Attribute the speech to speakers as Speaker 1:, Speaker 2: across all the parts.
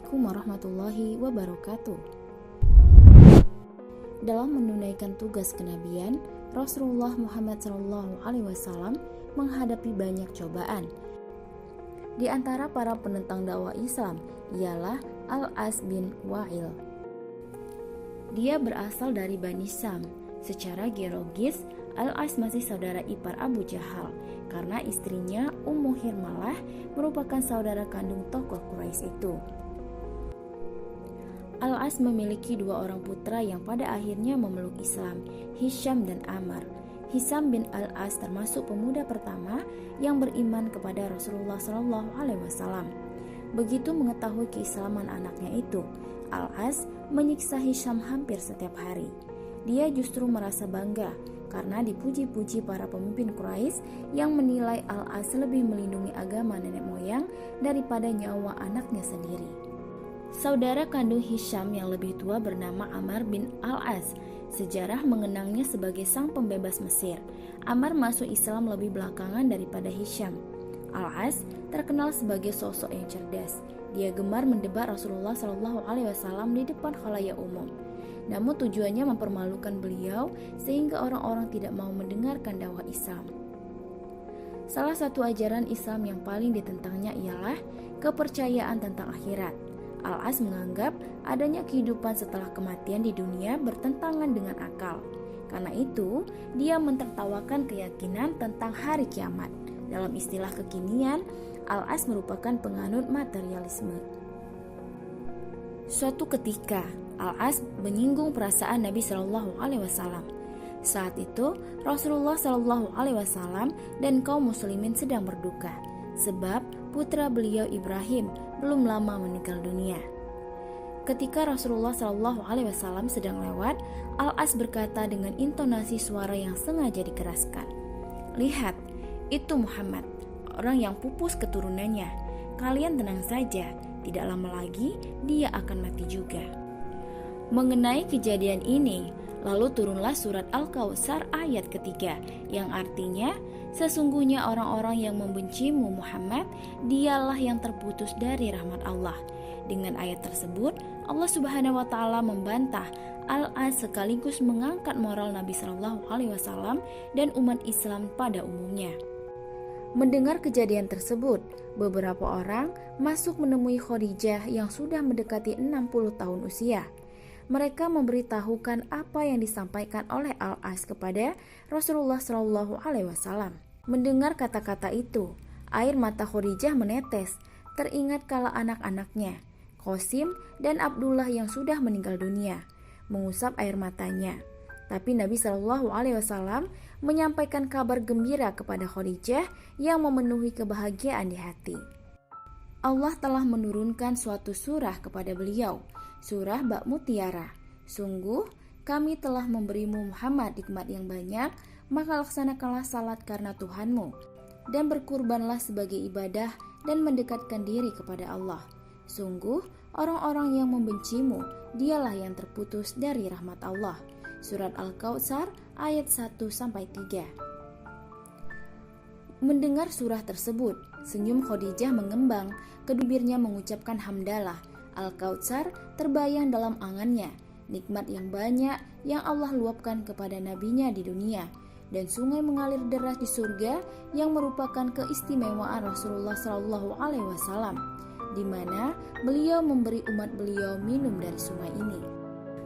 Speaker 1: Assalamualaikum warahmatullahi wabarakatuh. Dalam menunaikan tugas kenabian, Rasulullah Muhammad SAW menghadapi banyak cobaan. Di antara para penentang dakwah Islam ialah Al-As bin Wa'il. Dia berasal dari Bani Sam. Secara geologis, Al-As masih saudara ipar Abu Jahal karena istrinya Ummu Hirmalah merupakan saudara kandung tokoh Quraisy itu. Al-As memiliki dua orang putra yang pada akhirnya memeluk Islam, Hisham dan Ammar. Hisham bin Al-As termasuk pemuda pertama yang beriman kepada Rasulullah SAW. Begitu mengetahui keislaman anaknya itu, Al-As menyiksa Hisham hampir setiap hari. Dia justru merasa bangga karena dipuji-puji para pemimpin Quraisy yang menilai Al-As lebih melindungi agama nenek moyang daripada nyawa anaknya sendiri. Saudara kandung Hisham yang lebih tua bernama Ammar bin Al-As. Sejarah mengenangnya sebagai sang pembebas Mesir. Ammar masuk Islam lebih belakangan daripada Hisham. Al-As terkenal sebagai sosok yang cerdas. Dia gemar mendebat Rasulullah SAW di depan khalayak umum. Namun tujuannya mempermalukan beliau sehingga orang-orang tidak mau mendengarkan dakwah Islam. Salah satu ajaran Islam yang paling ditentangnya ialah kepercayaan tentang akhirat. Al-As menganggap adanya kehidupan setelah kematian di dunia bertentangan dengan akal. Karena itu, dia mentertawakan keyakinan tentang hari kiamat. Dalam istilah kekinian, Al-As merupakan penganut materialisme. Suatu ketika, Al-As menyinggung perasaan Nabi SAW. Saat itu, Rasulullah SAW dan kaum muslimin sedang berduka, sebab putra beliau Ibrahim belum lama meninggal dunia. Ketika Rasulullah SAW sedang lewat, Al-As berkata dengan intonasi suara yang sengaja dikeraskan, "Lihat, itu Muhammad, orang yang pupus keturunannya. Kalian tenang saja, tidak lama lagi dia akan mati juga." Mengenai kejadian ini, lalu turunlah surat Al-Kautsar ayat ketiga, yang artinya, sesungguhnya orang-orang yang membencimu Muhammad, dialah yang terputus dari rahmat Allah. Dengan ayat tersebut, Allah Subhanahu wa Ta'ala membantah Al-As sekaligus mengangkat moral Nabi SAW dan umat Islam pada umumnya. Mendengar kejadian tersebut, beberapa orang masuk menemui Khadijah yang sudah mendekati 60 tahun usia. Mereka memberitahukan apa yang disampaikan oleh Al-As kepada Rasulullah SAW. Mendengar kata-kata itu, air mata Khadijah menetes, teringat kala anak-anaknya, Qasim dan Abdullah yang sudah meninggal dunia, mengusap air matanya. Tapi Nabi SAW menyampaikan kabar gembira kepada Khadijah yang memenuhi kebahagiaan di hati. Allah telah menurunkan suatu surah kepada beliau, surah Bak Mutiara. Sungguh, kami telah memberimu Muhammad nikmat yang banyak, maka laksanakanlah salat karena Tuhanmu, dan berkurbanlah sebagai ibadah dan mendekatkan diri kepada Allah. Sungguh, orang-orang yang membencimu, dialah yang terputus dari rahmat Allah. Surat Al-Kautsar ayat 1-3. Mendengar surah tersebut, senyum Khadijah mengembang, kedua bibirnya mengucapkan hamdalah. Al-Kautsar terbayang dalam angannya, nikmat yang banyak yang Allah luapkan kepada nabinya di dunia, dan sungai mengalir deras di surga yang merupakan keistimewaan Rasulullah SAW, di mana beliau memberi umat beliau minum dari sungai ini.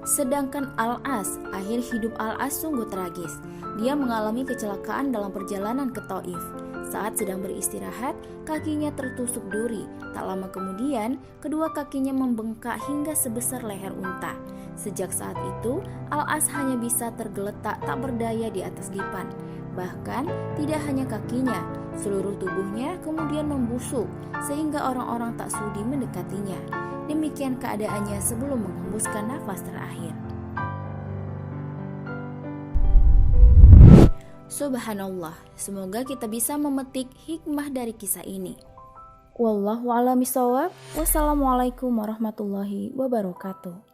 Speaker 1: Sedangkan Al-As, akhir hidup Al-As sungguh tragis. Dia mengalami kecelakaan dalam perjalanan ke Taif. Saat sedang beristirahat, kakinya tertusuk duri. Tak lama kemudian, kedua kakinya membengkak hingga sebesar leher unta. Sejak saat itu, Al-As hanya bisa tergeletak tak berdaya di atas dipan. Bahkan, tidak hanya kakinya, seluruh tubuhnya kemudian membusuk sehingga orang-orang tak sudi mendekatinya. Demikian keadaannya sebelum menghembuskan nafas terakhir. Subhanallah, semoga kita bisa memetik hikmah dari kisah ini. Wallahu a'lam bishawab. Wassalamualaikum warahmatullahi wabarakatuh.